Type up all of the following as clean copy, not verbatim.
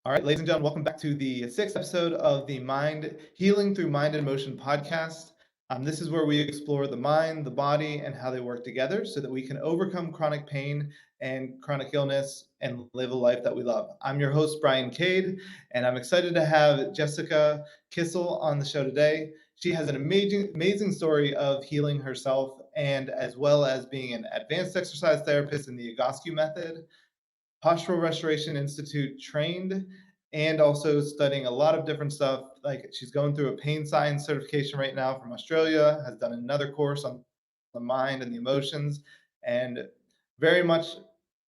All right, ladies and gentlemen, welcome back to the sixth episode of the Mind Healing Through Mind and Emotion podcast. This is where we explore the mind, the body, and how they work together so that we can overcome chronic pain and chronic illness and live a life that we love. I'm your host, Brian Cade, and I'm excited to have Jessica Kissel on the show today. She has an amazing story of healing herself and as well as being an advanced exercise therapist in the Egoscue method, Postural Restoration Institute trained, and also studying a lot of different stuff. Like she's going through a pain science certification right now from Australia, has done another course on the mind and the emotions, and very much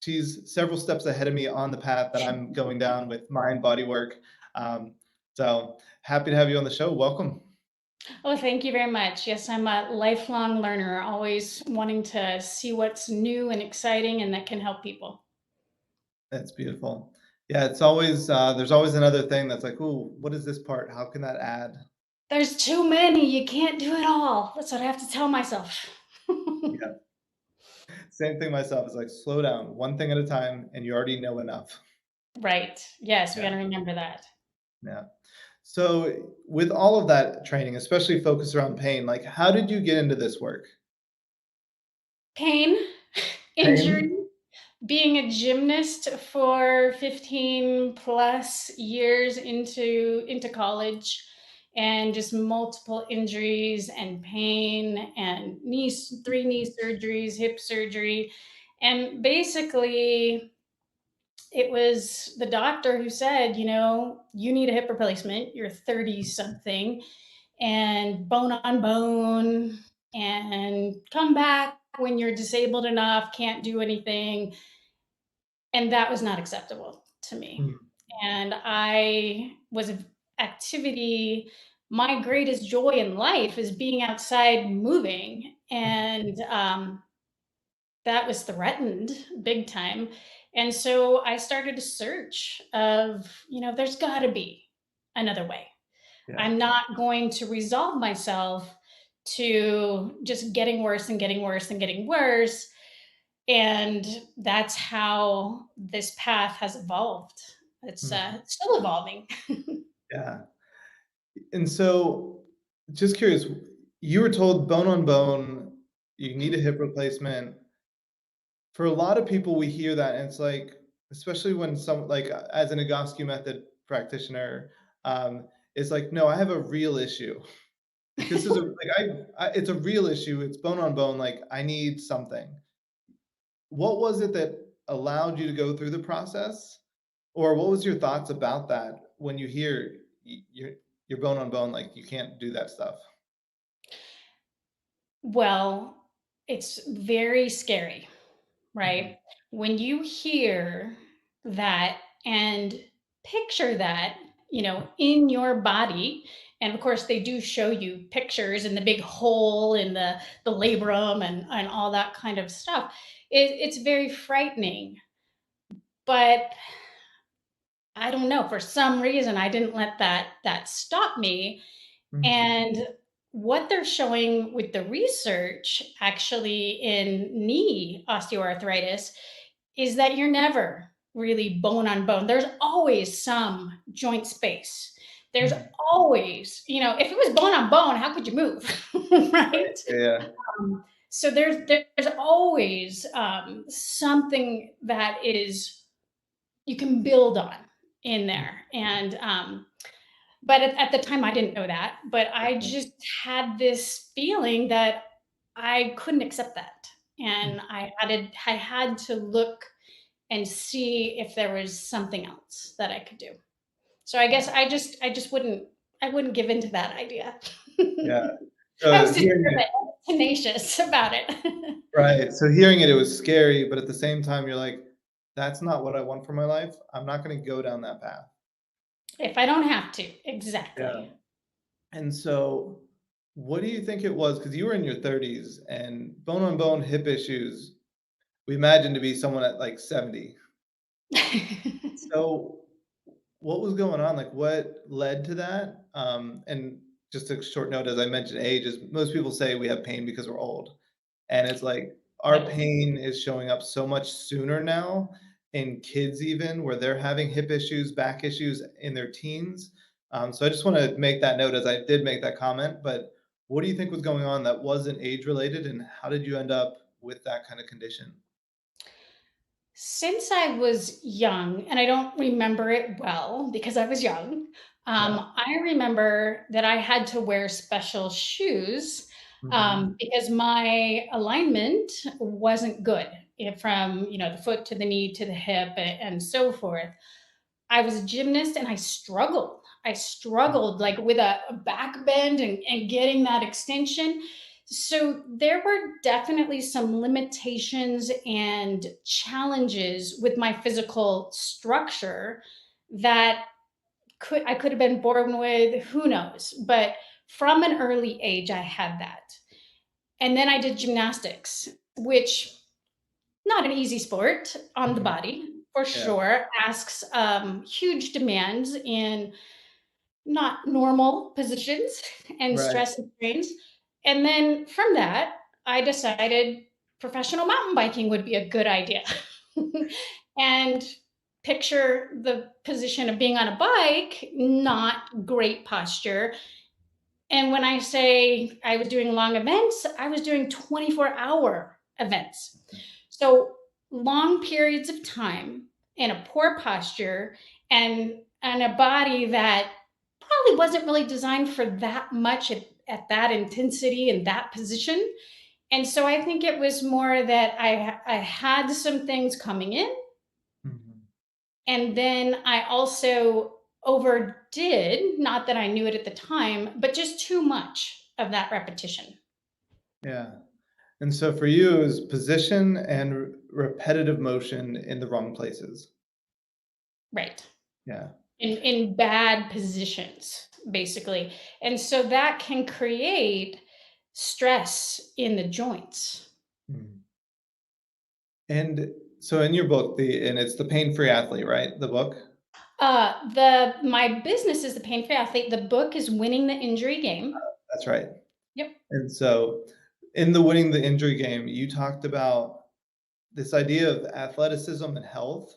she's several steps ahead of me on the path that I'm going down with mind body work. Um, so happy to have you on the show. Welcome. Oh, thank you very much. Yes, I'm a lifelong learner, always wanting to see what's new and exciting and that can help people. That's beautiful. Yeah, it's always there's always another thing that's like, oh, what is this part? How can that add? There's too many. You can't do it all. That's what I have to tell myself. Yeah. Same thing myself. It's like slow down, one thing at a time, and you already know enough. Right. Yes, we got Yeah, to remember that. yeah. So with all of that training, especially focused around pain, like how did you get into this work? Pain, injury, Pain? being a gymnast for 15 plus years into college and just multiple injuries and pain and three knee surgeries, hip surgery. And basically it was the doctor who said, you need a hip replacement. You're 30 something and bone on bone and come back when you're disabled enough, can't do anything. And that was not acceptable to me. Mm, And I was an activity. My greatest joy in life is being outside moving. And that was threatened big time. And so I started a search of, there's got to be another way. yeah. I'm not going to resolve myself to just getting worse and getting worse and getting worse. And that's how this path has evolved. It's Mm, still evolving. yeah. And so just curious, you were told bone on bone, you need a hip replacement. For a lot of people, we hear that, and it's like, especially when some like as an Egoscue method practitioner, it's like, no, I have a real issue. Like this is a like it's a real issue. It's bone on bone. Like I need something. What was it that allowed you to go through the process? Or what was your thoughts about that when you hear you're bone on bone, like you can't do that stuff? Well, it's very scary, Mhm. right? When you hear that and picture that, in your body, and of course they do show you pictures and the big hole in the labrum and all that kind of stuff. It's very frightening, but I don't know, for some reason I didn't let that stop me. Mhm. And what they're showing with the research actually in knee osteoarthritis is that you're never really bone on bone. There's always some joint space. There's Mhm. always, if it was bone on bone, how could you move? Right. Right? Yeah. So there's always something that is you can build on in Mm, there. And but at the time, I didn't know that, but I okay. just had this feeling that I couldn't accept that, Mm, and I had to look and see if there was something else that I could do. So I guess yeah. I wouldn't give in to that idea. Yeah. I was So hearing it determined, tenacious about it. right. So hearing it, it was scary, but at the same time, you're like, that's not what I want for my life. I'm not gonna go down that path. If I don't have to, Yeah. exactly. And so what do you think it was? Because you were in your 30s and bone on bone hip issues, we imagine to be someone at like 70. So what was going on? Like, what led to that? And just a short note, as I mentioned, age is most people say we have pain because we're old. And it's like our Right. pain is showing up so much sooner now. in kids even, where they're having hip issues, back issues in their teens. So I just want to make that note as I did make that comment. But what do you think was going on that wasn't age related, and how did you end up with that kind of condition? Since I was young, and I don't remember it well because I was young, Yeah. I remember that I had to wear special shoes Hmm. because my alignment wasn't good from the foot to the knee to the hip and so forth. I was a gymnast and I struggled. I struggled like with a back bend and getting that extension. So there were definitely some limitations and challenges with my physical structure that I could have been born with, who knows. But from an early age, I had that. And then I did gymnastics, which not an easy sport on the Hmm. body for Yeah. sure, asks huge demands in not normal positions and Right. stress and strains. And then from that, I decided professional mountain biking would be a good idea. And picture the position of being on a bike, not great posture. And when I say I was doing long events, I was doing 24-hour events. So long periods of time in a poor posture and a body that probably wasn't really designed for that much at that intensity and that position. And so I think it was more that I had some things coming in, Hmm. and then I also overdid, not that I knew it at the time, but just too much of that repetition. Yeah. And so for you, it was position and repetitive motion in the wrong places. Right. Yeah. In bad positions, basically. And so that can create stress in the joints. Mhm. And so in your book, and it's The Pain-Free Athlete, right? The book? The my business is the Pain Free Athlete. The book is Winning the Injury Game. That's right. Yep. And so in the Winning the Injury Game, you talked about this idea of athleticism and health.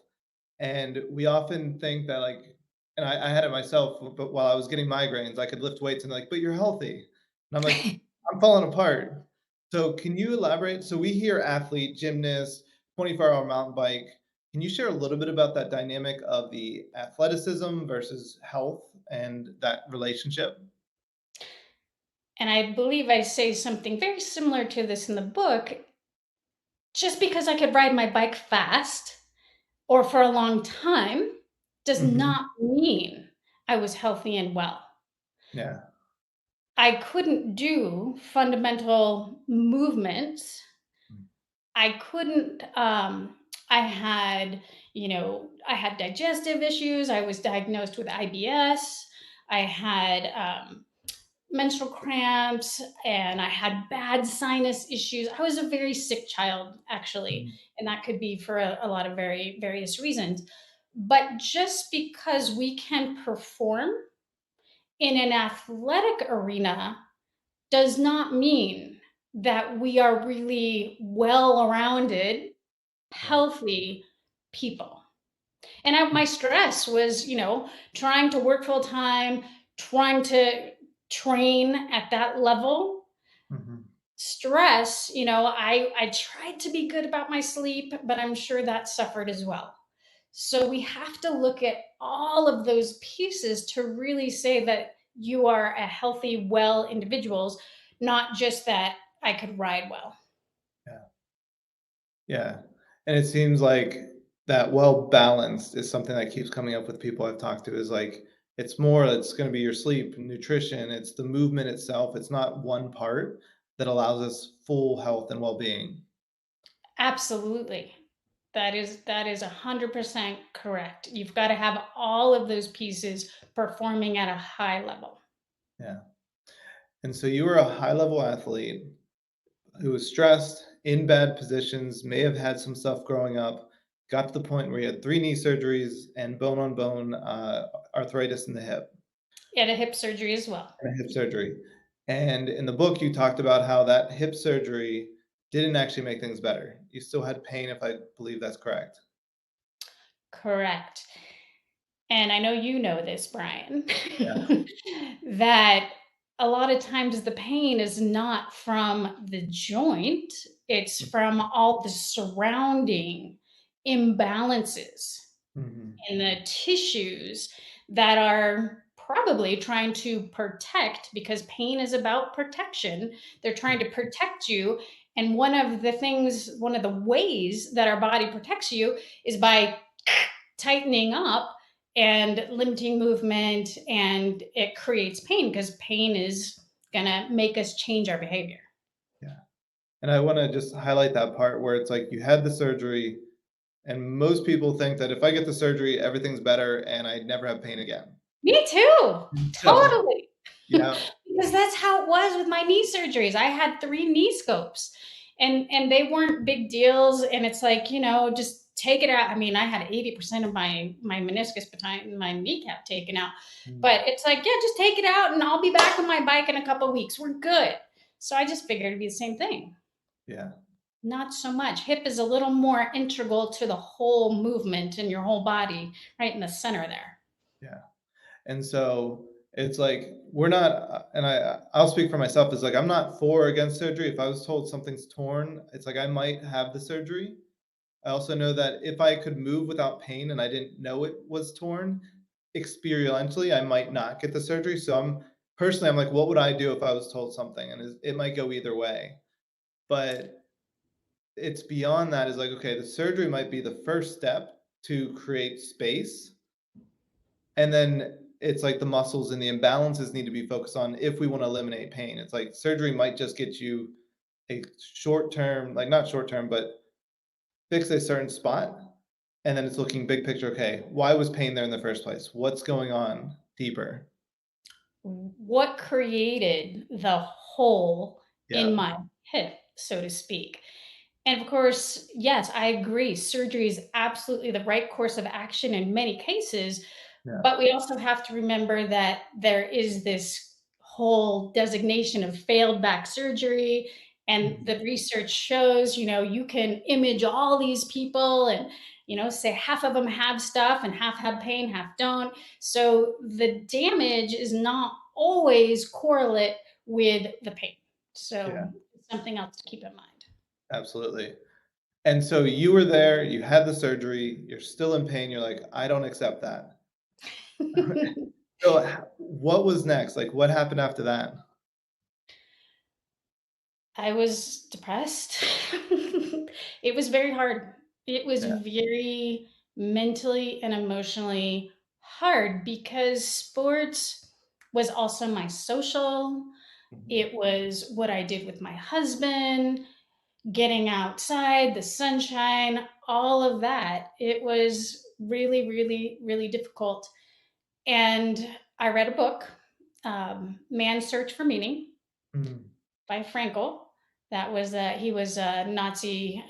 And we often think that like, and I had it myself, but while I was getting migraines, I could lift weights and like, but you're healthy. And I'm like, I'm falling apart. So can you elaborate? So we hear athlete, gymnast, 24-hour mountain bike. Can you share a little bit about that dynamic of the athleticism versus health and that relationship? And I believe I say something very similar to this in the book. Just because I could ride my bike fast or for a long time does Hmm. not mean I was healthy and well. Yeah. I couldn't do fundamental movements. I couldn't, I had, I had digestive issues. I was diagnosed with IBS. I had menstrual cramps and I had bad sinus issues. I was a very sick child, actually, Mhm. and that could be for a lot of various reasons. But just because we can perform in an athletic arena does not mean that we are really well rounded, Yeah. healthy people. And my stress was, trying to work full time, trying to train at that level. Mhm. Stress, I tried to be good about my sleep, but I'm sure that suffered as well. So we have to look at all of those pieces to really say that you are a healthy, well individuals, not just that I could ride well. Yeah. Yeah. And it seems like that well balanced is something that keeps coming up with people I've talked to is like it's going to be your sleep, nutrition, it's the movement itself. It's not one part that allows us full health and well-being. Absolutely. That is 100% correct. You've got to have all of those pieces performing at a high level. Yeah. And so you were a high-level athlete who was stressed, in bad positions, may have had some stuff growing up, got to the point where you had 3 knee surgeries and bone on bone arthritis in the hip. And a hip surgery as well. And a hip surgery. And in the book, you talked about how that hip surgery didn't actually make things better. You still had pain, if I believe that's correct. Correct. And I know you know this, Brian, Yeah. that a lot of times the pain is not from the joint, it's from all the surrounding imbalances Mhm. in the tissues that are probably trying to protect, because pain is about protection. They're trying to protect you. And one of the ways that our body protects you is by tightening up and limiting movement. And it creates pain because pain is going to make us change our behavior. Yeah. And I wanna just highlight that part where it's like you had the surgery, and most people think that if I get the surgery, everything's better and I never have pain again. Me too. So, Totally. yeah. Because that's how it was with my knee surgeries. I had 3 knee scopes, and they weren't big deals, and it's like, just take it out. I mean, I had 80% of my meniscus behind my kneecap taken out. Mm. But it's like, yeah, just take it out and I'll be back on my bike in a couple of weeks. We're good. So I just figured it'd be the same thing. Yeah. Not so much. Hip is a little more integral to the whole movement in your whole body, right in the center there. Yeah. And so it's like we're not, and I'll speak for myself. It's like I'm not for or against surgery. If I was told something's torn, it's like I might have the surgery. I also know that if I could move without pain and I didn't know it was torn, experientially, I might not get the surgery. So I'm like, what would I do if I was told something? And it might go either way. But it's beyond that is like, okay, the surgery might be the first step to create space. And then it's like the muscles and the imbalances need to be focused on if we want to eliminate pain. It's like surgery might just get you a short term, like not short term, but fix a certain spot. And then it's looking big picture. Okay, why was pain there in the first place? What's going on deeper? What created the hole Yeah. in my hip, so to speak? And of course, yes, I agree. Surgery is absolutely the right course of action in many cases. Yeah. But we also have to remember that there is this whole designation of failed back surgery. And Mhm. the research shows, you can image all these people and, say half of them have stuff and half have pain, half don't. So the damage is not always correlate with the pain. So Yeah, it's something else to keep in mind. absolutely. And so you were there, you had the surgery, you're still in pain. You're like, I don't accept that. So what was next? Like, what happened after that? I was depressed. It was very hard. It was Yeah. very mentally and emotionally hard because sports was also my social. Mhm. It was what I did with my husband, getting outside, the sunshine, all of that. It was really, really, really difficult. And I read a book, Man's Search for Meaning Mm. by Frankel. He was a Nazi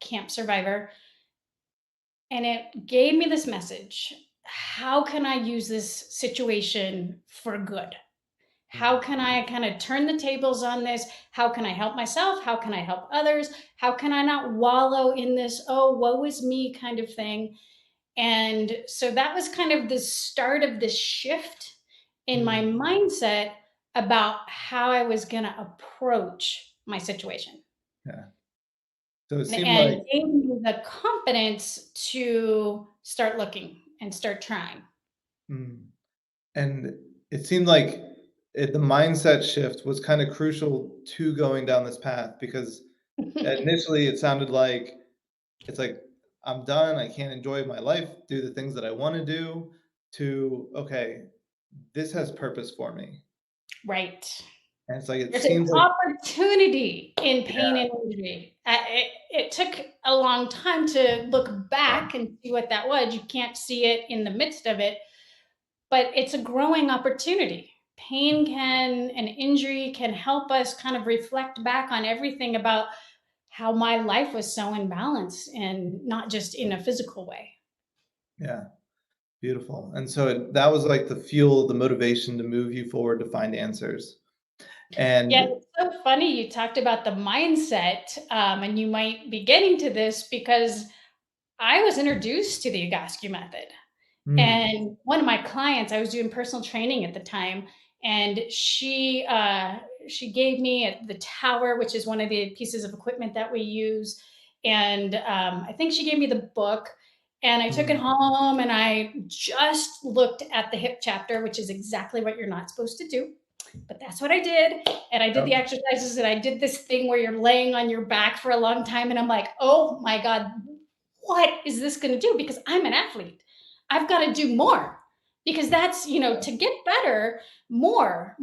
camp survivor, and it gave me this message: how can I use this situation for good? How Mm. can I kind of turn the tables on this? How can I help myself? How can I help others? How can I not wallow in this, oh, woe is me kind of thing? And so that was kind of the start of this shift in my Mm. mindset about how I was going to approach my situation. Yeah. So it seemed And like, gave me the confidence to start looking and start trying. mm, and it seemed like the mindset shift was kind of crucial to going down this path because initially it sounded like it's like I'm done. I can't enjoy my life, do the things that I want to do. To okay, this has purpose for me, Right. and it's like it There's an seems like opportunity in pain yeah, and injury. It took a long time to look back and see what that was. You can't see it in the midst of it, but it's a growing opportunity. Pain can and injury can help us kind of reflect back on everything about how my life was so imbalanced and not just in a physical way. yeah, beautiful. And so that was like the fuel, the motivation to move you forward to find answers. Yeah, And it's so funny you talked about the mindset, and you might be getting to this because I was introduced to the Egoscue method. Mm. And one of my clients, I was doing personal training at the time, and she gave me the tower, which is one of the pieces of equipment that we use, and I think she gave me the book, and I took it Mm. home, and I just looked at the hip chapter, which is exactly what you're not supposed to do. But that's what I did. And I did the Yep. exercises, and I did this thing where you're laying on your back for a long time. And I'm like, oh my God, what is this going to do? Because I'm an athlete. I've got to do more because that's, to get better, more.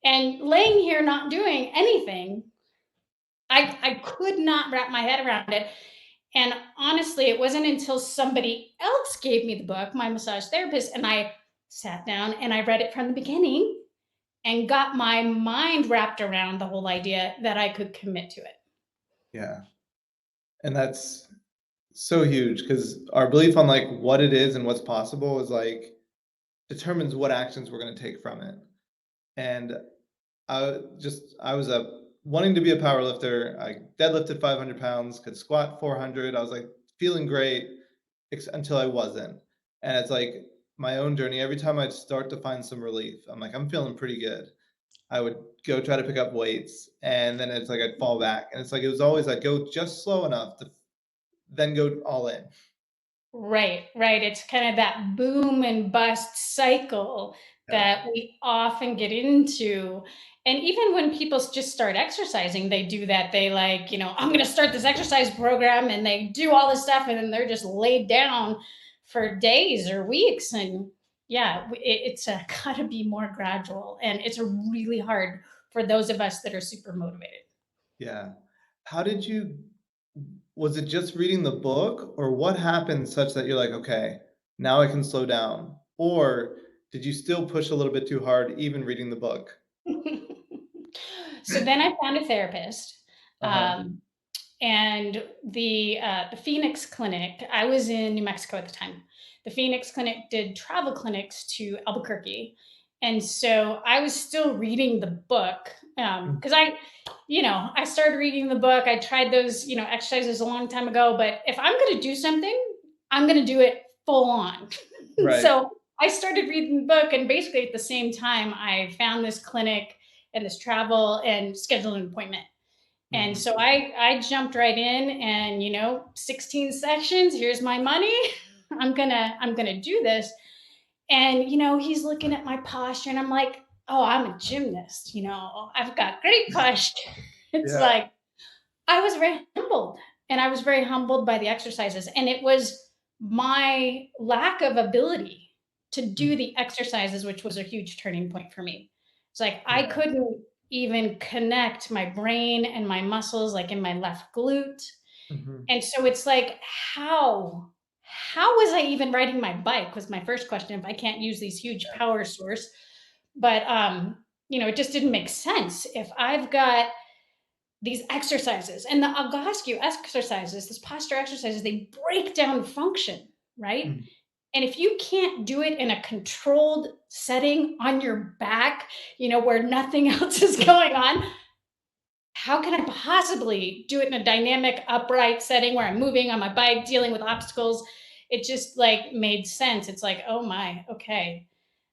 And laying here not doing anything, I could not wrap my head around it. And honestly, it wasn't until somebody else gave me the book, my massage therapist, and I sat down and I read it from the beginning and got my mind wrapped around the whole idea that I could commit to it. Yeah. And that's so huge because our belief on like what it is and what's possible is like determines what actions we're going to take from it. And I was a wanting to be a power lifter. I deadlifted 500 pounds, could squat 400. I was like feeling great until I wasn't. And it's like my own journey. Every time I'd start to find some relief, I'm like, I'm feeling pretty good. I would go try to pick up weights, and then it's like I'd fall back. And it's like it was always like go just slow enough to then go all in. Right, right. It's kind of that boom and bust cycle Yeah. that we often get into. And even when people just start exercising, they do that. They like, I'm going to start this exercise program and they do all this stuff and then they're just laid down for days or weeks. And yeah, it's got to be more gradual. And it's really hard for those of us that are super motivated. Yeah. How did you was it just reading the book or what happened such that you're like, "Okay, now I can slow down?" Or did you still push a little bit too hard even reading the book? So then I found a therapist. Uh-huh. Um, and the Phoenix Clinic. I was in New Mexico at the time. The Phoenix Clinic did travel clinics to Albuquerque, and so I was still reading the book Mm. because I started reading the book. I tried those exercises a long time ago, but if I'm going to do something, I'm going to do it full on. Right. So I started reading the book, and basically at the same time, I found this clinic and this travel and scheduled an appointment. And Mhm. so I jumped right in and 16 sections, here's my money. I'm gonna do this. And he's looking at my posture and I'm like, oh, I'm a gymnast, I've got great posture. It's Yeah. like I was very humbled and I was very humbled by the exercises. And it was my lack of ability to do Mm. the exercises, which was a huge turning point for me. It's like I Yeah. couldn't even connect my brain and my muscles, like in my left glute. Mhm. And so it's like, how was I even riding my bike was my first question if I can't use these huge power source. But it just didn't make sense. If I've got these exercises and the Egoscue exercises, this posture exercises, they break down function, right? Mm. And if you can't do it in a controlled setting on your back, where nothing else is going on, how can I possibly do it in a dynamic, upright setting where I'm moving on my bike, dealing with obstacles? It just like made sense. It's like, oh my, okay,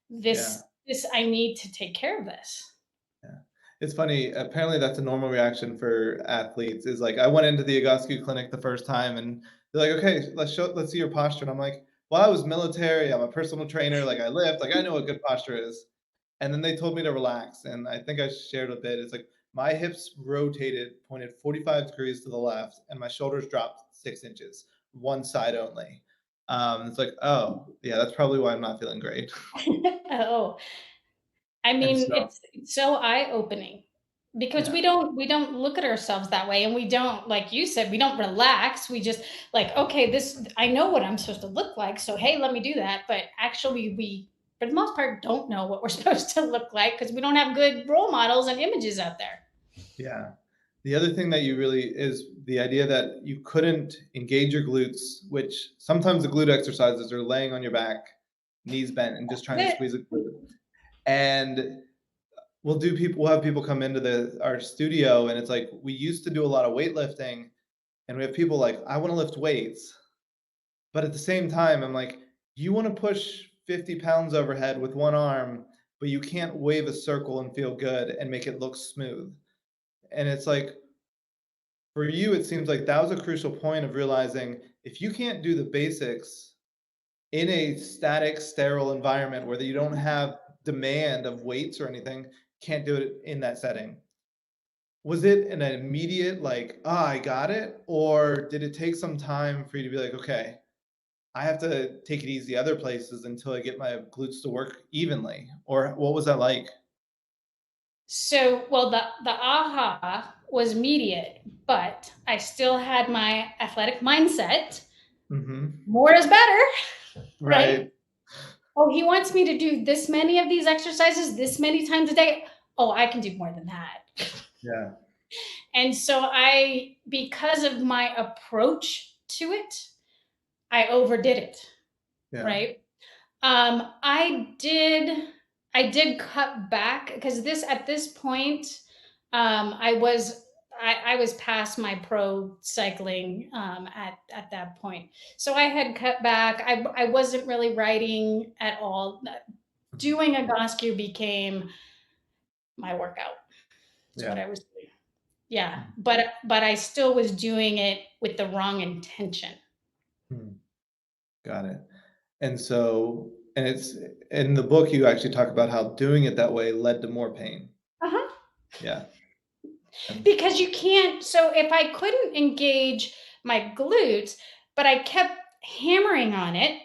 Yeah. this I need to take care of this. Yeah. It's funny, apparently that's a normal reaction for athletes, is like, I went into the Egoscue clinic the first time and they're like, "Okay, let's see your posture." And I'm like, "Well, I was military, I'm a personal trainer, like I lift, like I know what good posture is." And then they told me to relax, and I think I shared a bit. It's like my hips rotated, pointed 45 degrees to the left, and my shoulders dropped 6 inches, one side only. It's like, "Oh, yeah, that's probably why I'm not feeling great." Oh, I And mean, so it's so eye-opening because yeah, we don't look at ourselves that way, and we don't, like you said, we don't relax. We just like, okay, this I know what I'm supposed to look like, so hey, let me do that. But actually, we for the most part don't know what we're supposed to look like because we don't have good role models and images out there. yeah. The other thing that you really is the idea that you couldn't engage your glutes, which sometimes the glute exercises are laying on your back, knees bent, and just trying to That's squeeze a glute. And we'll have people come into our studio, and it's like we used to do a lot of weightlifting, And we have people like, I want to lift weights. But at the same time, I'm like, you want to push 50 pounds overhead with one arm, but you can't wave a circle and feel good and make it look smooth. And it's like, for you, it seems like that was a crucial point of realizing if you can't do the basics in a static, sterile environment where you don't have demand of weights or anything, can't do it in that setting. Was it an immediate, like, "Ah, I got it," or did it take some time for you to be like, "Okay, I have to take it easy other places until I get my glutes to work evenly," or what was that like? So, well, the aha was immediate, but I still had my athletic mindset. Mhm. More is better, right? Right. Oh, he wants me to do this many of these exercises this many times a day. Oh, I can do more than that. Yeah. And so because of my approach to it, I overdid it, Yeah. right? I did cut back because at this point, I was past my pro cycling at that point. So I had cut back. I wasn't really writing at all. Mhm. Doing Egoscue became my workout. It's what Yeah. I was doing. Yeah, Mhm. but I still was doing it with the wrong intention. Mhm. Got it. And so and it's in the book, you actually talk about how doing it that way led to more pain. Uh-huh. Yeah. And Because you can't, so if I couldn't engage my glutes, but I kept hammering on it,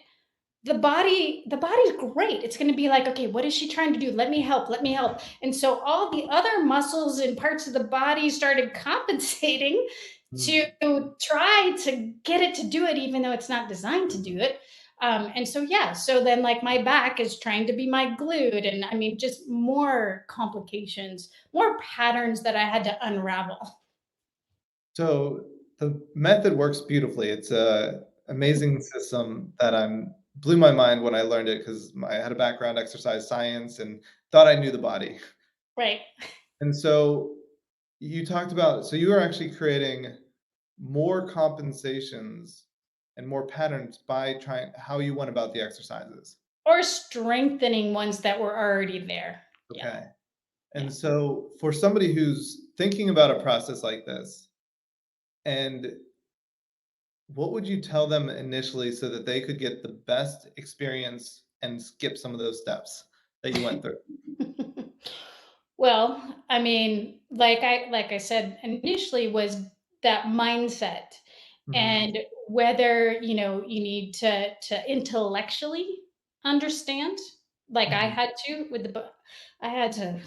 the body's great. It's going to be like, okay, what is she trying to do? Let me help. And so all the other muscles and parts of the body started compensating to mm. try to get it to do it, even though it's not designed to do it. And so yeah, so then like my back is trying to be my glute, and I mean just more complications, more patterns that I had to unravel. So the method works beautifully. It's a amazing system that I'm blew my mind when I learned it because I had a background exercise science and thought I knew the body. Right. And so you talked about so you were actually creating more compensations and more patterns by trying how you went about the exercises. Or strengthening ones that were already there. Yeah. Okay. Yeah. And so for somebody who's thinking about a process like this, and what would you tell them initially so that they could get the best experience and skip some of those steps that you went through? Well, I mean, like I said initially, was that mindset, Mhm. and whether you need to intellectually understand, like I Mhm. had to with the book. I had to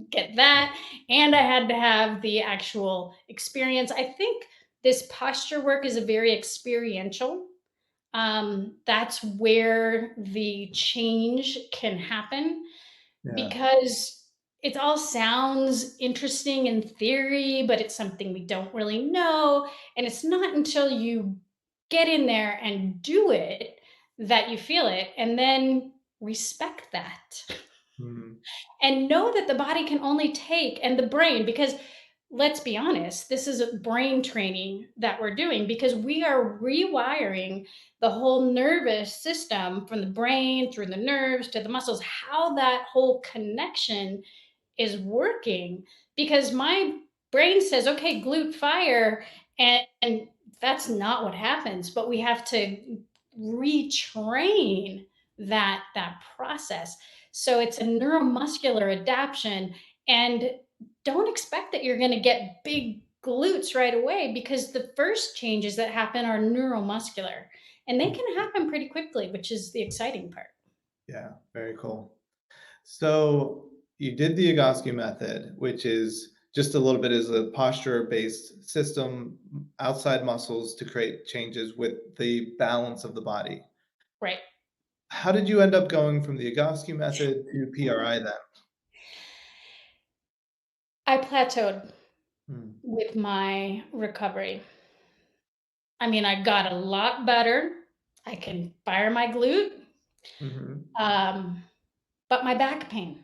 get that, and I had to have the actual experience. I think this posture work is a very experiential. That's where the change can happen, Yeah. because it all sounds interesting in theory, but it's something we don't really know. And it's not until you get in there and do it that you feel it. And then respect that Mhm. and know that the body can only take, and the brain, because let's be honest, this is a brain training that we're doing, because we are rewiring the whole nervous system from the brain through the nerves to the muscles, how that whole connection is working. Because my brain says, okay, glute fire, and that's not what happens, but we have to retrain that process. So it's a neuromuscular adaptation, and don't expect that you're going to get big glutes right away, because the first changes that happen are neuromuscular, and they Mhm. can happen pretty quickly, which is the exciting part. Yeah, very cool. So you did the Egoscue method, which is just a little bit is a posture-based system, outside muscles to create changes with the balance of the body. Right. How did you end up going from the Egoscue method to PRI then? I plateaued Mm. with my recovery. I mean, I got a lot better. I can fire my glute. Mhm. Um, but my back pain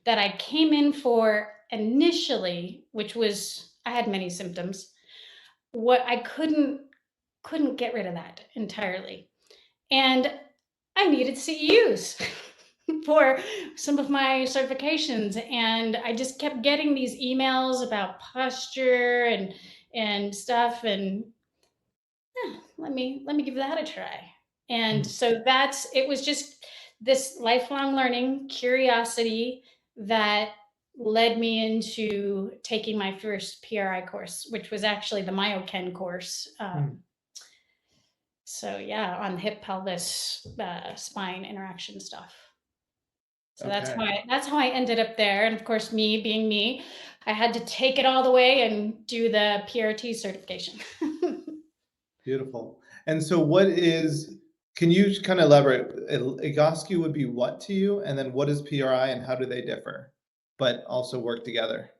that I came in for initially, which was, I had many symptoms. what I couldn't get rid of that entirely. And I needed CEUs for some of my certifications. And I just kept getting these emails about posture and stuff. And let me give that a try. And Mm. so it was just this lifelong learning curiosity that led me into taking my first PRI course, which was actually the Myoken course. Mm. So yeah, on hip pelvis spine interaction stuff. So Okay. that's how I ended up there. And of course, me being me, I had to take it all the way and do the PRT certification. Beautiful. And so can you kind of elaborate? Egoscue would be what to you? And then what is PRI and how do they differ, but also work together?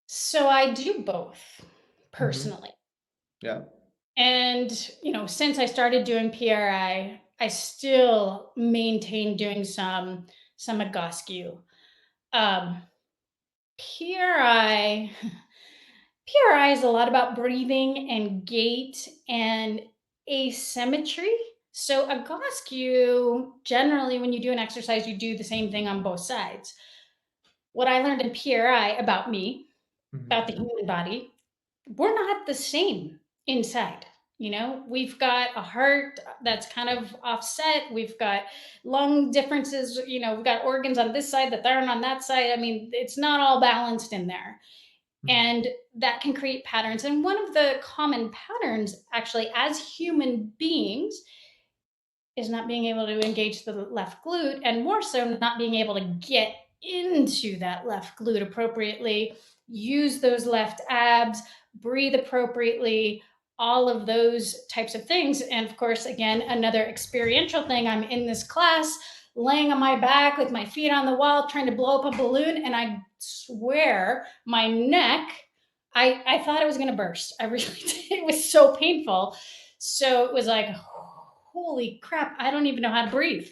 So I do both Hmm. personally. Yeah. And, since I started doing PRI, I still maintain doing some Egoscue. Um, PRI PRI is a lot about breathing and gait and asymmetry. So Egoscue, generally when you do an exercise, you do the same thing on both sides. What I learned in PRI about me, about the Hmm. human body, we're not the same inside. We've got a heart that's kind of offset. We've got lung differences. We've got organs on this side that aren't on that side. I mean, it's not all balanced in there. And that can create patterns. And one of the common patterns, actually, as human beings, is not being able to engage the left glute, and more so not being able to get into that left glute appropriately, use those left abs, breathe appropriately, all of those types of things. And of course, again, another experiential thing, I'm in this class laying on my back with my feet on the wall trying to blow up a balloon, and I swear my neck, I thought it was going to burst. I really did. It was so painful. So it was like, holy crap, I don't even know how to breathe.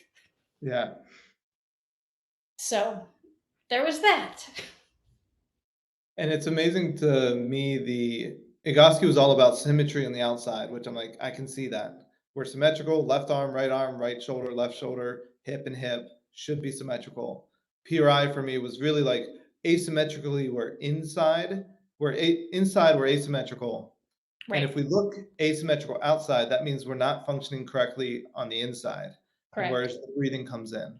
Yeah. So there was that. And it's amazing to me, the Egoscue is all about symmetry on the outside, which I'm like, I can see that. We're symmetrical, left arm, right shoulder, left shoulder, hip and hip should be symmetrical. PRI for me was really like asymmetrically, inside, we're asymmetrical. And Right. if we look asymmetrical outside, that means we're not functioning correctly on the inside, and Correct. whereas the breathing comes in.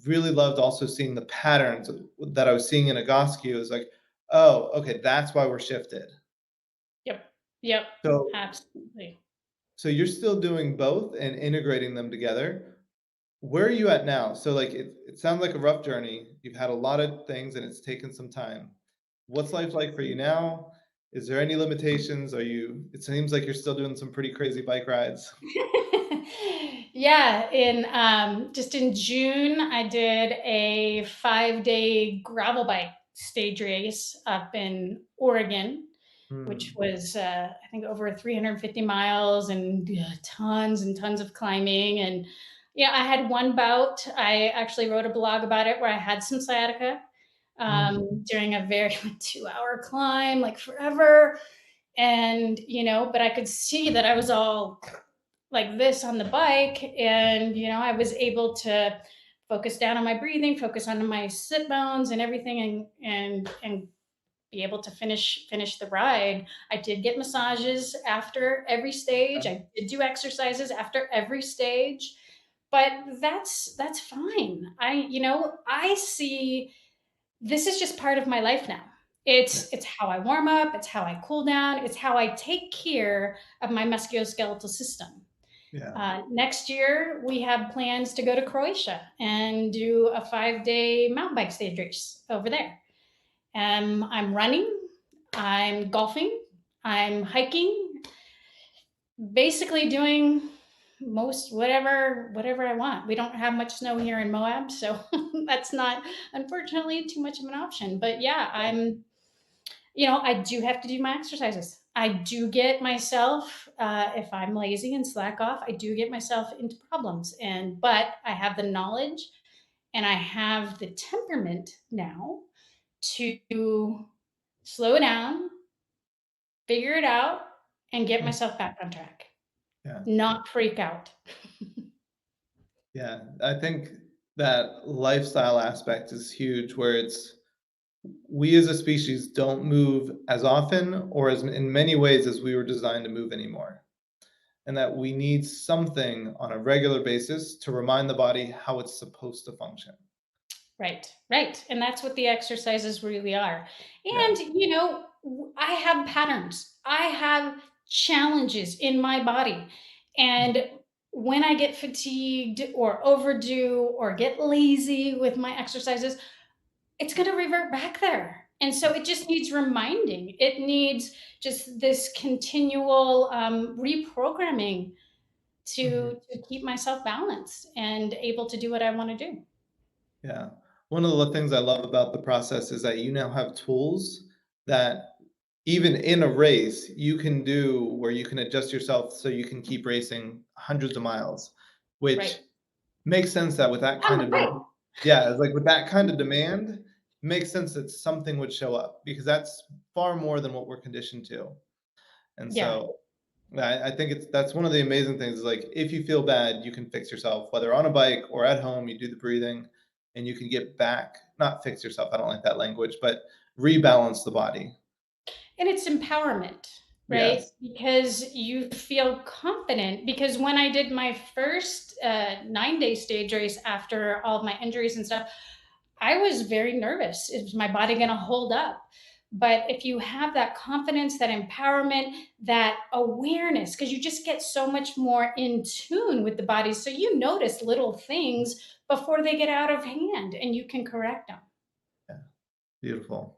Really loved also seeing the patterns that I was seeing in Egoscue. Is like, oh, okay, that's why we're shifted. Yep. Yep. So, Absolutely. so you're still doing both and integrating them together. Where are you at now? So, like, it sounds like a rough journey. You've had a lot of things, and it's taken some time. What's life like for you now? Is there any limitations? It seems like you're still doing some pretty crazy bike rides. Yeah, in June, I did a 5-day gravel bike stage race up in Oregon, which Hmm. was I think over 350 miles and tons and tons of climbing. And yeah, I had one bout. I actually wrote a blog about it where I had some sciatica Hmm. during a very 2-hour climb, like forever. And but I could see that I was all like this on the bike, and I was able to focus down on my breathing, focus on my sit bones and everything, and be able to finish the ride. I did get massages after every stage. I did do exercises after every stage, but that's fine. I see this is just part of my life now. Yeah. It's how I warm up, it's how I cool down, it's how I take care of my musculoskeletal system. Yeah. Next year, we have plans to go to Croatia and do a 5-day mountain bike stage race over there. I'm running, I'm golfing, I'm hiking, basically doing most whatever I want. We don't have much snow here in Moab, so that's not unfortunately too much of an option. But yeah, I do have to do my exercises. I do get myself, if I'm lazy and slack off, I do get myself into problems. But I have the knowledge and I have the temperament now to slow down, figure it out, and get myself back on track, Yeah. not freak out. Yeah. I think that lifestyle aspect is huge where it's we as a species don't move as often or as in many ways as we were designed to move anymore. And that we need something on a regular basis to remind the body how it's supposed to function. Right, right. And that's what the exercises really are. Yeah. And, I have patterns, I have challenges in my body. Mhm. And when I get fatigued or overdo or get lazy with my exercises, it's going to revert back there. And so it just needs reminding. It needs just this continual reprogramming Mhm. to keep myself balanced and able to do what I want to do. Yeah. One of the things I love about the process is that you now have tools that even in a race you can do where you can adjust yourself so you can keep racing hundreds of miles, which Right. makes sense that with that kind of Right. yeah, it's like with that kind of demand, it makes sense that something would show up because that's far more than what we're conditioned to. And Yeah. so I think that's one of the amazing things is like if you feel bad, you can fix yourself, whether on a bike or at home, you do the breathing and you can get back, not fix yourself. I don't like that language, but rebalance the body. And it's empowerment, right? Yes. Because you feel confident. Because when I did my first 9 day stage race after all of my injuries and stuff, I was very nervous. Is my body going to hold up? But if you have that confidence, that empowerment, that awareness, because you just get so much more in tune with the body. So you notice little things before they get out of hand and you can correct them. Yeah. Beautiful.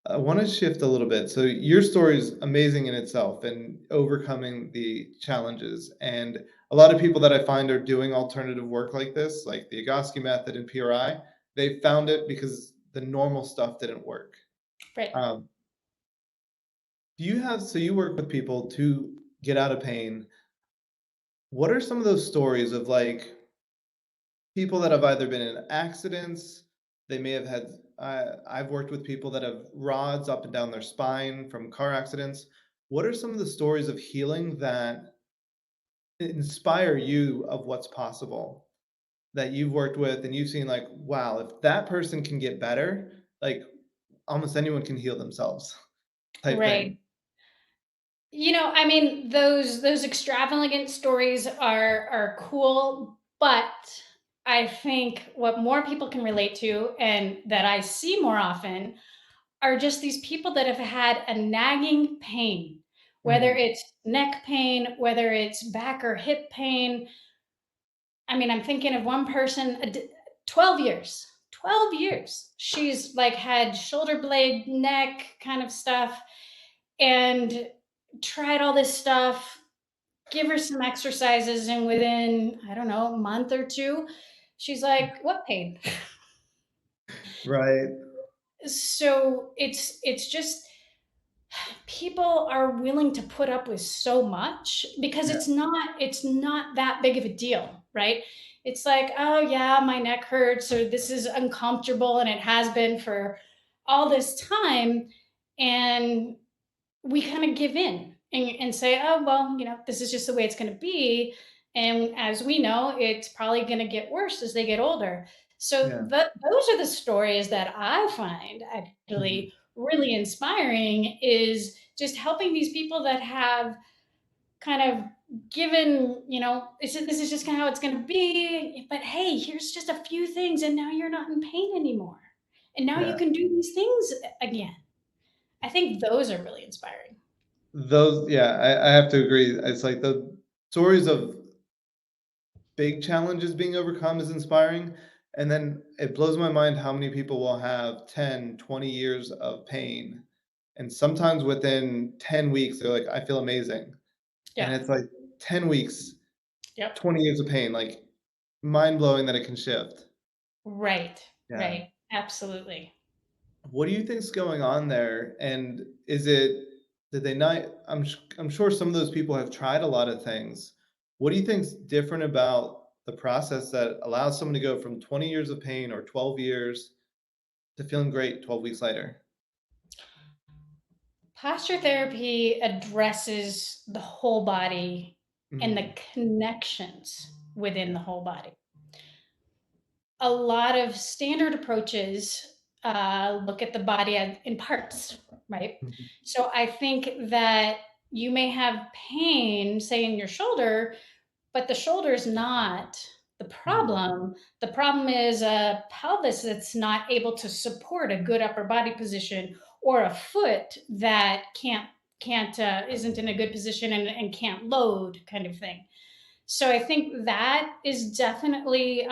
I want to shift a little bit. So your story is amazing in itself and overcoming the challenges. And a lot of people that I find are doing alternative work like this, like the Egoscue method and PRI, they found it because the normal stuff didn't work. Right. Um, do you have so you work with people to get out of pain? What are some of those stories of like people that have either been in accidents, they may have had I've worked with people that have rods up and down their spine from car accidents. What are some of the stories of healing that inspire you of what's possible that you've worked with and you've seen like, wow, if that person can get better, like almost anyone can heal themselves type thing. Right. I mean, those extravagant stories are cool, but I think what more people can relate to and that I see more often are just these people that have had a nagging pain, whether Mhm. it's neck pain, whether it's back or hip pain. I mean, I'm thinking of one person, 12 years. 12 years. She's like had shoulder blade, neck kind of stuff and tried all this stuff, give her some exercises, and within, I don't know, a month or two, she's like, what pain? Right. So it's just people are willing to put up with so much because Yeah. it's not that big of a deal, right? It's like, oh yeah, my neck hurts or this is uncomfortable and it has been for all this time. And we kind of give in and say, oh, well, this is just the way it's going to be. And as we know, it's probably going to get worse as they get older. So Yeah. those are the stories that I find Mhm. actually really inspiring is just helping these people that have kind of given, this is just kind of how it's going to be. But hey, here's just a few things, and now you're not in pain anymore. And now you Yeah. can do these things again. I think those are really inspiring. Those, yeah, I have to agree. It's like the stories of big challenges being overcome is inspiring. And then it blows my mind how many people will have 10, 20 years of pain. And sometimes within 10 weeks, they're like, I feel amazing. And Yeah. it's like 10 weeks, Yep. 20 years of pain, like mind blowing that it can shift. Right. Yeah. Right. Absolutely. What do you think's going on there? And is it did they not I'm sure some of those people have tried a lot of things. What do you think's different about the process that allows someone to go from 20 years of pain or 12 years to feeling great 12 weeks later? Posture therapy addresses the whole body and the Mm, connections within yeah. the whole body. A lot of standard approaches look at the body in parts, right? Mhm, So I think that you may have pain, say in your shoulder, but the shoulder is not the mhm, problem. The problem is a pelvis that's not able to support a good upper body position, or a foot that can't isn't in a good position and can't load, kind of thing. So I think that is definitely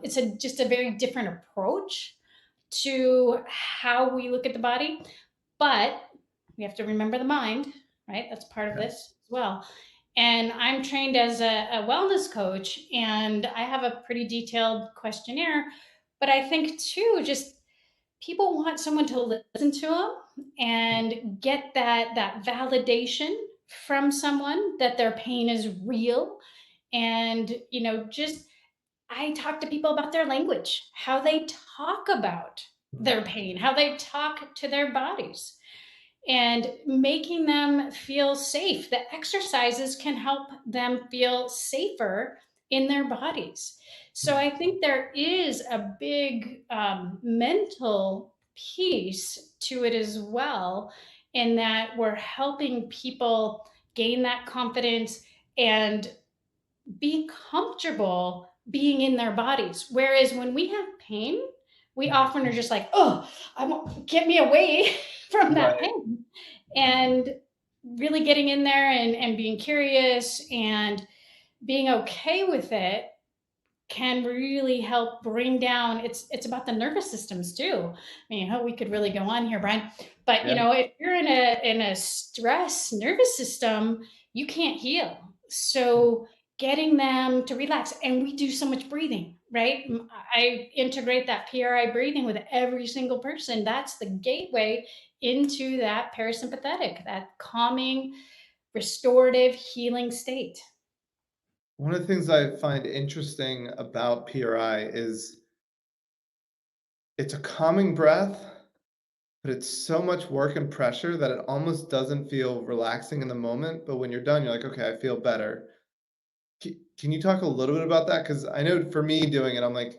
it's just a very different approach to how we look at the body. But we have to remember the mind, right? That's part of yeah. this as well. And I'm trained as a wellness coach, and I have a pretty detailed questionnaire. But I think too, just people want someone to listen to them and get that validation from someone that their pain is real. And just I talk to people about their language, how they talk about Mm, their pain, how they talk to their bodies, and making them feel safe. The exercises can help them feel safer in their bodies. So mm, I think there is a big mental piece to it as well, in that we're helping people gain that confidence and be comfortable being in their bodies. Whereas when we have pain, we mm. often are just like, oh, I want get me away from that Right. pain. And really getting in there and being curious and being okay with it can really help bring down. It's about the nervous systems too. I mean, we could really go on here, Brian, but Yeah. if you're in a stress nervous system, you can't heal. So getting them to relax, and we do so much breathing, right? I integrate that PRI breathing with every single person. That's the gateway into that parasympathetic, that calming, restorative, healing state. One of the things I find interesting about PRI is it's a calming breath, but it's so much work and pressure that it almost doesn't feel relaxing in the moment. But when you're done, you're like, okay, I feel better. Can you talk a little bit about that? Because I know for me doing it, I'm like,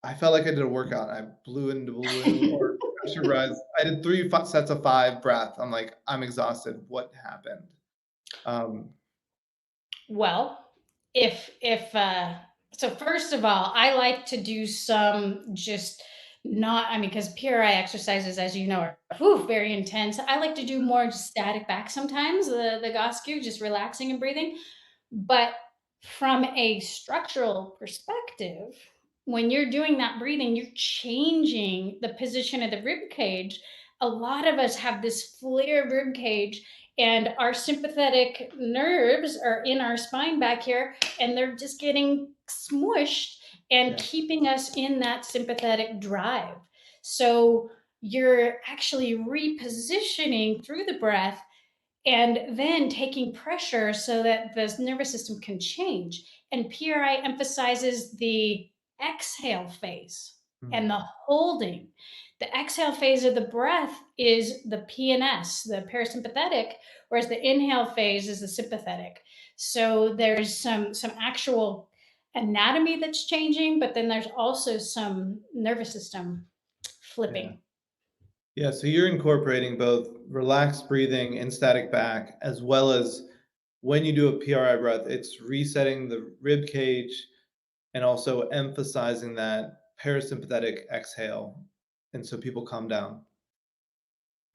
I felt like I did a workout. I blew into the balloon or pressurized. I did three sets of five breath. I'm like, I'm exhausted. What happened? Um, Well, if so first of all, I like to do some just not, I mean, because PRI exercises, as you know, are very intense. I like to do more static back sometimes, the Egoscue, just relaxing and breathing. But from a structural perspective, when you're doing that breathing, you're changing the position of the rib cage. A lot of us have this flare rib cage, and our sympathetic nerves are in our spine back here, and they're just getting smushed and yeah, keeping us in that sympathetic drive. So you're actually repositioning through the breath, and then taking pressure so that the nervous system can change. And PRI emphasizes the exhale phase mm, and the holding. The exhale phase of the breath is the PNS, the parasympathetic, whereas the inhale phase is the sympathetic. So there's some actual anatomy that's changing, but then there's also some nervous system yeah. flipping. Yeah, so you're incorporating both relaxed breathing and static back, as well as when you do a PRI breath, it's resetting the rib cage and also emphasizing that parasympathetic exhale. And so people calm down.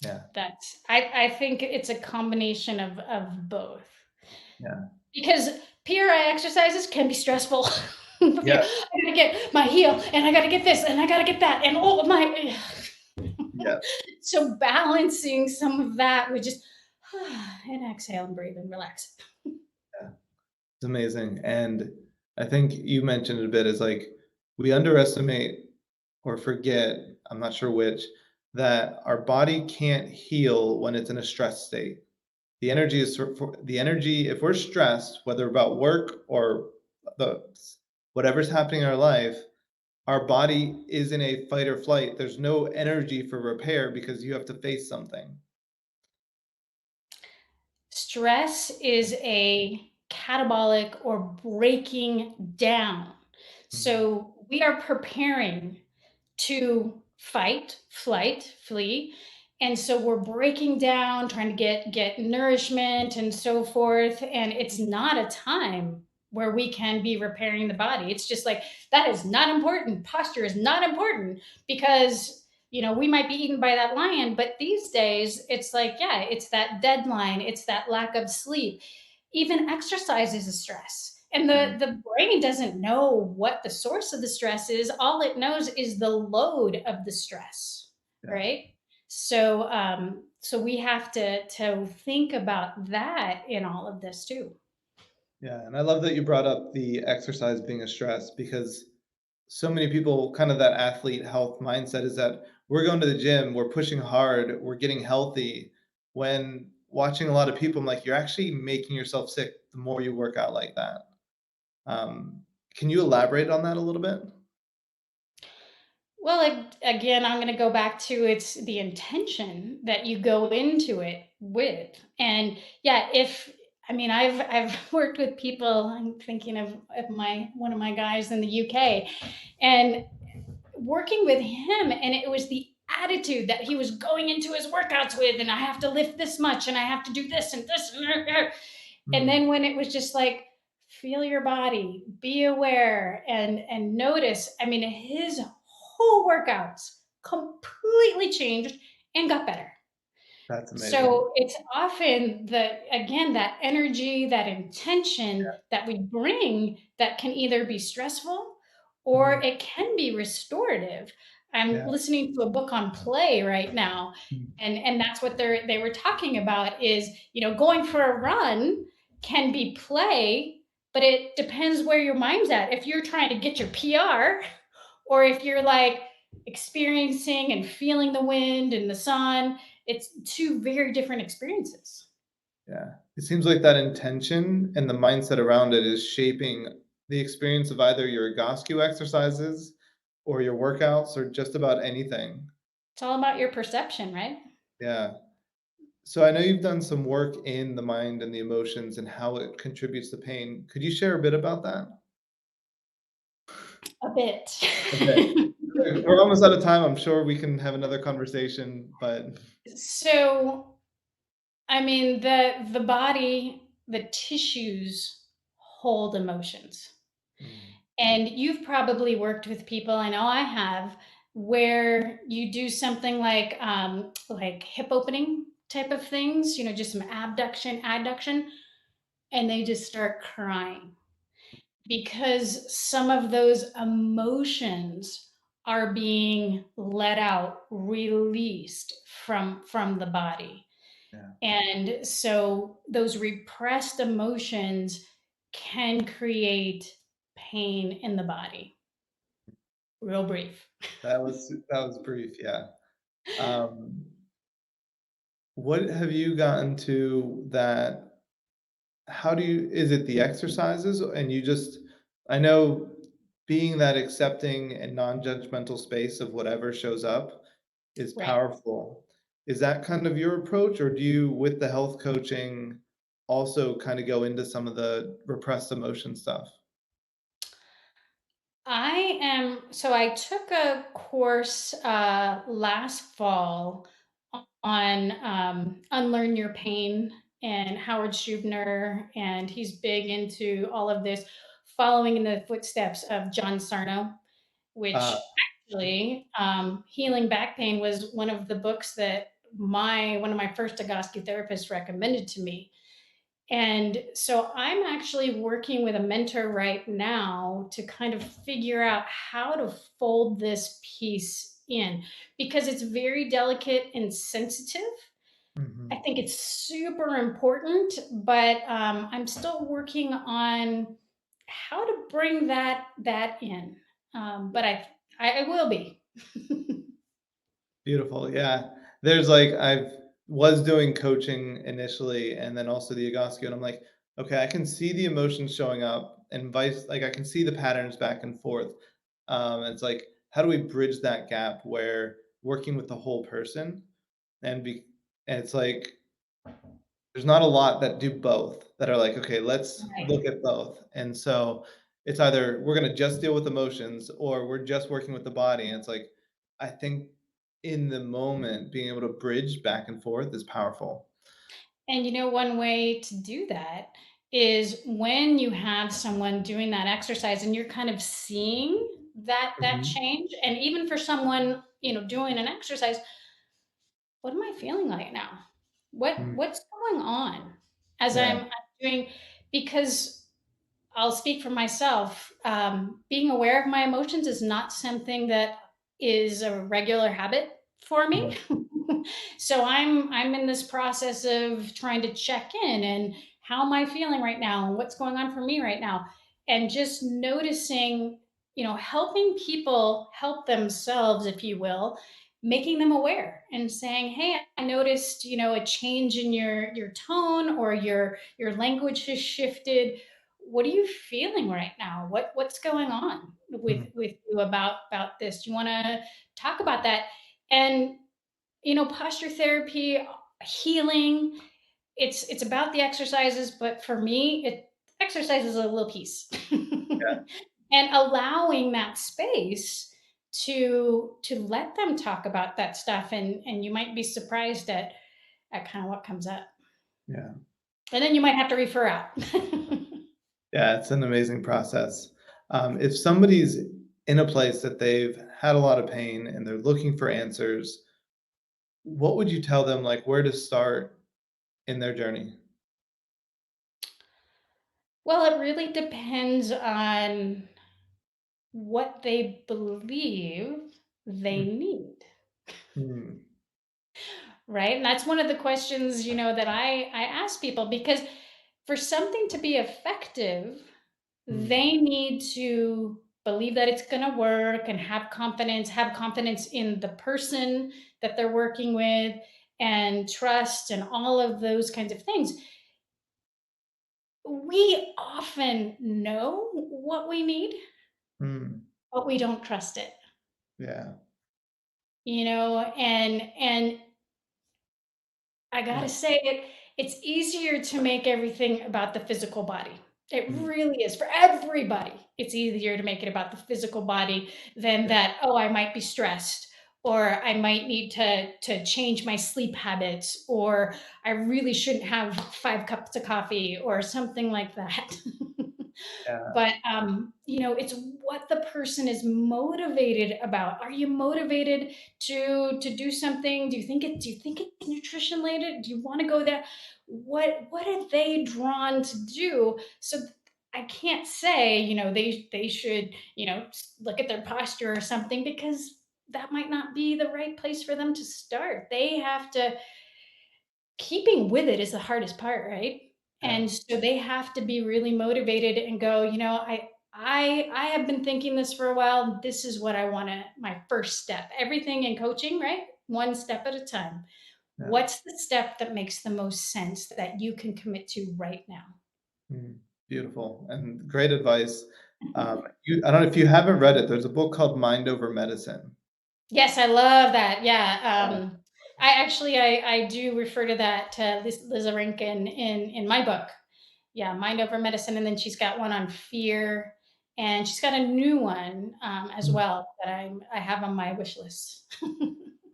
Yeah, That's I think it's a combination of both. yeah, Because PRI exercises can be stressful. Okay, yeah, I gotta get my heel, and I gotta get this, and I gotta get that, and oh my. yeah. So balancing some of that with just and exhale and breathe and relax. It's amazing. And I think you mentioned it a bit is like we underestimate or forget, I'm not sure which, that our body can't heal when it's in a stress state. The energy is the energy, if we're stressed, whether about work or the whatever's happening in our life, our body is in a fight or flight. There's no energy for repair because you have to face something. Stress is a catabolic or breaking down. Mhm. So we are preparing to fight, flight, flee. And so we're breaking down, trying to get nourishment and so forth. And it's not a time where we can be repairing the body. It's just like that is not important. Posture is not important because we might be eaten by that lion, but these days it's like, yeah, it's that deadline, it's that lack of sleep. Even exercise is a stress. And Right. the brain doesn't know what the source of the stress is. All it knows is the load of the stress, Yeah. right? So we have to think about that in all of this too. Yeah. And I love that you brought up the exercise being a stress because so many people kind of that athlete health mindset is that we're going to the gym, we're pushing hard, we're getting healthy. When watching a lot of people, I'm like, you're actually making yourself sick the more you work out like that. Can you elaborate on that a little bit? Well, like, again, I'm going to go back to it's the intention that you go into it with. And yeah, if I mean, I've worked with people. I'm thinking of my one of my guys in the UK, and working with him, and it was the attitude that he was going into his workouts with, and I have to lift this much, and I have to do this and this, and Mm, then when it was just like feel your body, be aware, and notice. I mean, his whole workouts completely changed and got better. that's amazing. So it's often again, that energy, that intention that we bring that can either be stressful or Mhm. it can be restorative. I'm Yeah. listening to a book on play right now, Mm. and that's what they were talking about is, going for a run can be play, but it depends where your mind's at. If you're trying to get your PR, or if you're like experiencing and feeling the wind and the sun, it's two very different experiences. Yeah. It seems like that intention and the mindset around it is shaping the experience of either your Egoscue exercises or your workouts or just about anything. It's all about your perception, right? Yeah. So I know you've done some work in the mind and the emotions and how it contributes to pain. Could you share a bit about that? A bit. Okay. We're almost out of time. I'm sure we can have another conversation, but So, I mean, the body, the tissues hold emotions. mm, And you've probably worked with people, I know I have, where you do something like hip opening type of things, just some abduction, adduction, and they just start crying because some of those emotions are being let out, released from the body. yeah, And so those repressed emotions can create pain in the body. Real brief. that was brief, yeah. Um, what have you gotten to that how do you is it the exercises and you just I know being that accepting and non-judgmental space of whatever shows up is Right. powerful. Is that kind of your approach, or do you, with the health coaching, also kind of go into some of the repressed emotion stuff? I took a course last fall on Unlearn Your Pain, and Howard Schubner, and he's big into all of this, following in the footsteps of John Sarno, Uh, which actually, Healing Back Pain was one of the books that one of my first Egoscue therapists recommended to me. And so I'm actually working with a mentor right now to kind of figure out how to fold this piece in because it's very delicate and sensitive. I mhm, think it's super important, but I'm still working on how to bring that in. But I will be. beautiful, yeah. There's like I've was doing coaching initially and then also the Egoscue, and I'm like, okay, I can see the emotions showing up and vice like I can see the patterns back and forth. It's like, how do we bridge that gap where working with the whole person and be and it's like there's not a lot that do both, that are like, "Okay, let's Right. look at both." And so, it's either we're gonna just deal with emotions or we're just working with the body, and it's like, I think in the moment, being able to bridge back and forth is powerful. And one way to do that is when you have someone doing that exercise and you're kind of seeing that Mhm. change. And even for someone, doing an exercise, what am I feeling right now? Mm, What's going on as yeah, I'm doing? Because I'll speak for myself. Being aware of my emotions is not something that is a regular habit for me. mm, So I'm in this process of trying to check in and how am I feeling right now and what's going on for me right now, and just noticing, helping people help themselves, if you will, making them aware and saying, hey, I noticed, a change in your tone, or your language has shifted. What are you feeling right now? What's going on mm, with you about this? Do you want to talk about that? And posture therapy, healing, it's about the exercises, but for me, exercise is a little piece. yeah, And allowing that space to let them talk about that stuff, and you might be surprised at kind of what comes up. yeah. And then you might have to refer out. Yeah, it's an amazing process. If somebody's in a place that they've had a lot of pain and they're looking for answers, what would you tell them, like, where to start in their journey? Well, it really depends on what they believe they Mm, need, mm, right? And that's one of the questions, that I ask people, because for something to be effective, mm, they need to believe that it's going to work and have confidence in the person that they're working with, and trust and all of those kinds of things. We often know what we need, mm. but we don't trust it. Yeah, And I yeah, gotta say, it's easier to make everything about the physical body. It mm, really is for everybody. It's easier to make it about the physical body than yeah, that, oh, I might be stressed, or I might need to change my sleep habits, or I really shouldn't have 5 cups of coffee, or something like that. yeah, But it's what the person is motivated about. Are you motivated to do something? Do you think it's nutrition related? Do you want to go there? What are they drawn to do? So I can't say, they should, look at their posture or something, because that might not be the right place for them to start. They have to, keeping with it is the hardest part, right? yeah, And so they have to be really motivated and go, I have been thinking this for a while. This is what I want to, my first step. Everything in coaching, right? One step at a time. yeah. What's the step that makes the most sense that you can commit to right now? Mm, beautiful and great advice. I don't know if you haven't read it. There's a book called Mind Over Medicine. Yes, I love that. Yeah. Yeah. I do refer to that to Liza Rinkin in my book. Yeah, Mind Over Medicine, and then she's got one on fear, and she's got a new one as Mm, well that I have on my wish list.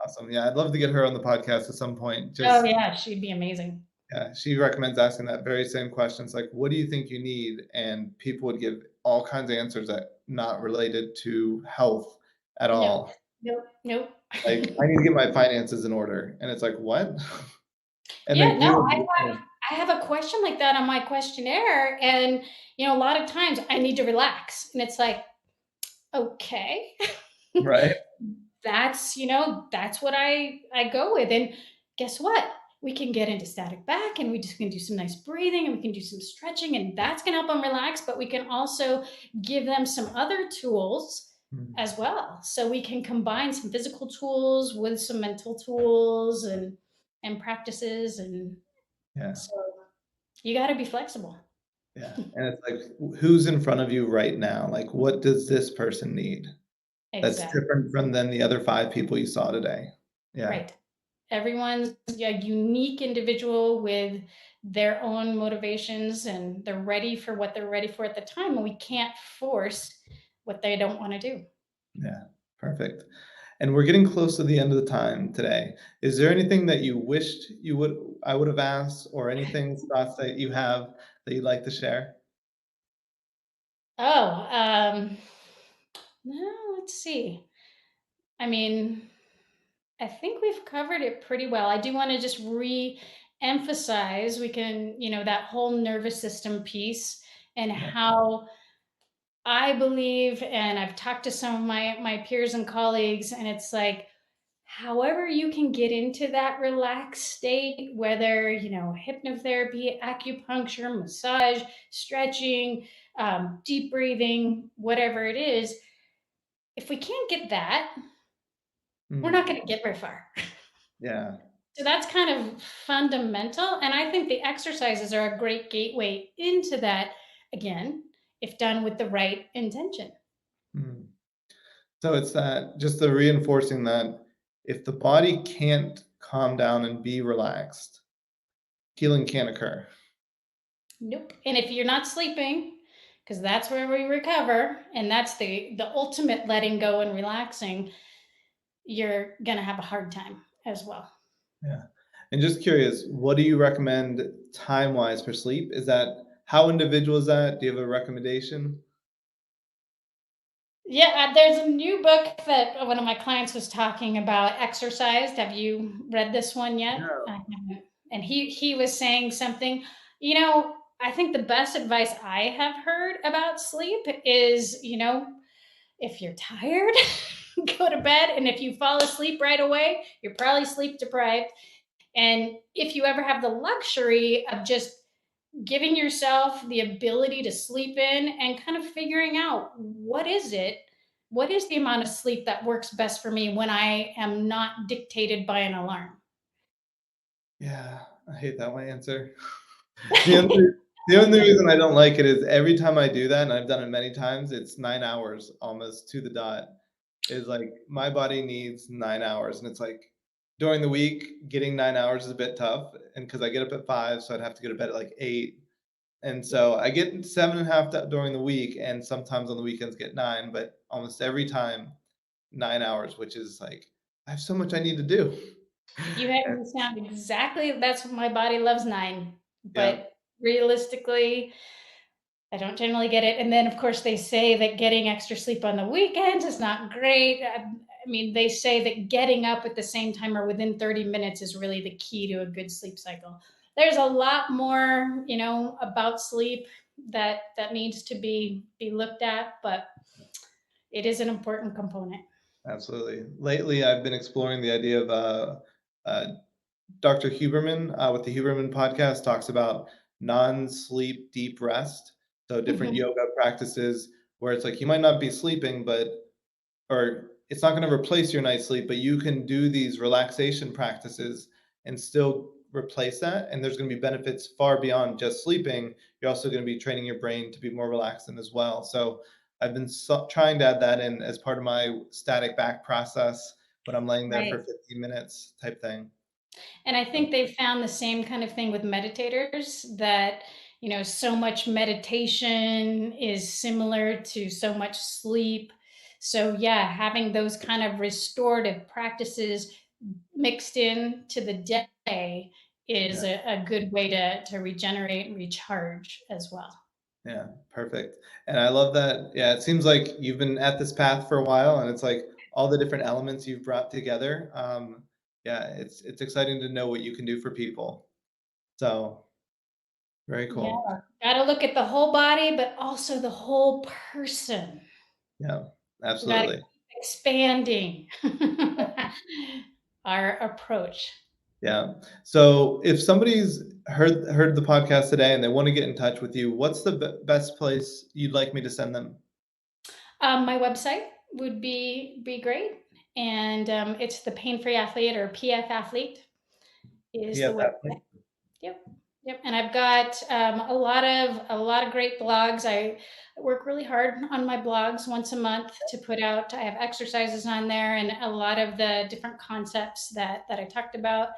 awesome. Yeah, I'd love to get her on the podcast at some point. Oh Just yeah, she'd be amazing. yeah, she recommends asking that very same questions, like, "What do you think you need?" And people would give all kinds of answers that not related to health at No, all. nope, nope. Like, "I need to get my finances in order," and it's like, "What?" And Yeah, they no, do. I have a question like that on my questionnaire, and a lot of times I need to relax, and it's like, okay. Right? That's what I go with. And guess what? We can get into static back, and we just can do some nice breathing, and we can do some stretching, and that's going to help them relax. But we can also give them some other tools Mm, as well. So we can combine some physical tools with some mental tools and practices. And yeah, so you got to be flexible. yeah, and it's like, who's in front of you right now? Like, what does this person need that's Exactly. different from than the other 5 people you saw today? Yeah, Right. Everyone's a unique individual with their own motivations, and they're ready for what they're ready for at the time. And we can't force what they don't want to do. Yeah, perfect. And we're getting close to the end of the time today. Is there anything that you wished I would have asked, or anything, thoughts that you have that you'd like to share? Oh, no, let's see. I mean, I think we've covered it pretty well. I do want to just re-emphasize we can, that whole nervous system piece and Yeah. how I believe, and I've talked to some of my peers and colleagues, and it's like, however you can get into that relaxed state, whether, hypnotherapy, acupuncture, massage, stretching, deep breathing, whatever it is, if we can't get that, we're Mm, not going to get very far. yeah. So that's kind of fundamental. And I think the exercises are a great gateway into that, again, if done with the right intention. Mm. So it's that, just the reinforcing that if the body can't calm down and be relaxed, healing can't occur. Nope. And if you're not sleeping, because that's where we recover, and that's the ultimate letting go and relaxing, you're gonna have a hard time as well. Yeah. And just curious, what do you recommend time-wise for sleep? Is that, how individual is that? Do you have a recommendation? Yeah, there's a new book that one of my clients was talking about exercise. Have you read this one yet? Yeah. I haven't. And he was saying something, I think the best advice I have heard about sleep is, if you're tired, go to bed. And if you fall asleep right away, you're probably sleep deprived. And if you ever have the luxury of just giving yourself the ability to sleep in and kind of figuring out what is the amount of sleep that works best for me when I am not dictated by an alarm. Yeah, I hate that one answer. The only the only reason I don't like it is every time I do that, and I've done it many times, it's 9 hours almost to the dot. Is like, my body needs 9 hours, and it's like, during the week, getting 9 hours is a bit tough, and because I get up at 5, so I'd have to go to bed at, like, 8, and so I get 7.5 during the week, and sometimes on the weekends get 9, but almost every time, 9 hours, which is like, I have so much I need to do. You sound exactly, that's what my body loves, 9, Yeah, but realistically I don't generally get it. And then, of course, they say that getting extra sleep on the weekends is not great. I mean, they say that getting up at the same time or within 30 minutes is really the key to a good sleep cycle. There's a lot more, about sleep that needs to be looked at, but it is an important component. absolutely. Lately, I've been exploring the idea of, uh Dr. Huberman, with the Huberman podcast, talks about non-sleep deep rest. So different Mhm. yoga practices where it's like you might not be sleeping, but, or it's not going to replace your night's sleep, but you can do these relaxation practices and still replace that. And there's going to be benefits far beyond just sleeping. You're also going to be training your brain to be more relaxed in as well. So I've been trying to add that in as part of my static back process when I'm laying there for Right. 15 minutes type thing. And I think they've found the same kind of thing with meditators that, so much meditation is similar to so much sleep. So, yeah, having those kind of restorative practices mixed in to the day is Yeah. a good way to regenerate and recharge as well. Yeah, perfect. And I love that. Yeah, it seems like you've been at this path for a while, and it's like all the different elements you've brought together. Yeah, it's exciting to know what you can do for people. So very Yeah, cool. got to look at the whole body, but also the whole person. Yeah, We got to absolutely. keep expanding our approach. Yeah. So if somebody's heard the podcast today and they want to get in touch with you, what's the best place you'd like me to send them? My website would be great, and it's the Pain Free Athlete or PF Athlete is the PF website. Athlete. Yep. Yep, and I've got a lot of great blogs. I work really hard on my blogs once a month to put out. I have exercises on there and a lot of the different concepts that I talked about.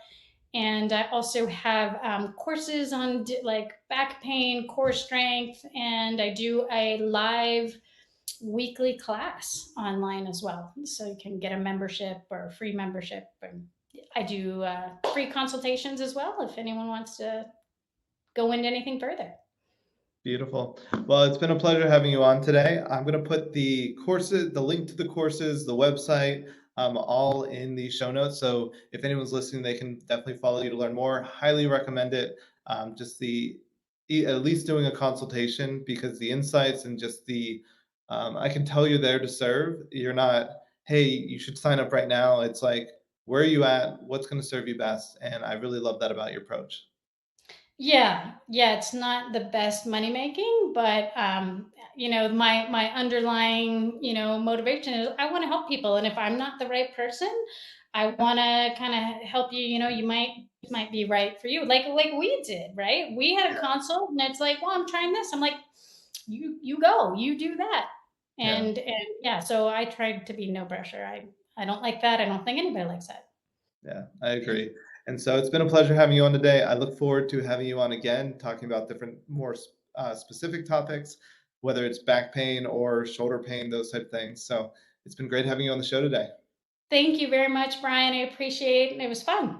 And I also have courses on like back pain, core strength, and I do a live weekly class online as well. So you can get a membership or a free membership. And I do free consultations as well if anyone wants to go into anything further. Beautiful. Well, it's been a pleasure having you on today. I'm going to put the courses, the link to the courses, the website, all in the show notes. So if anyone's listening, they can definitely follow you to learn more. Highly recommend it. Just at least doing a consultation, because the insights and just I can tell you're there to serve. You're not, hey, you should sign up right now. It's like, where are you at? What's going to serve you best? And I really love that about your approach. Yeah, it's not the best money making, but my underlying, motivation is I want to help people, and if I'm not the right person, I want to kind of help you. You might be right for you, like we did, right? We had a consult, and it's like, well, I'm trying this. I'm like, you go, you do that, Yeah. and yeah. So I tried to be no pressure. I don't like that. I don't think anybody likes that. Yeah, I agree. And so it's been a pleasure having you on today. I look forward to having you on again, talking about different, more specific topics, whether it's back pain or shoulder pain, those type of things. So it's been great having you on the show today. Thank you very much, Brian. I appreciate it. It was fun.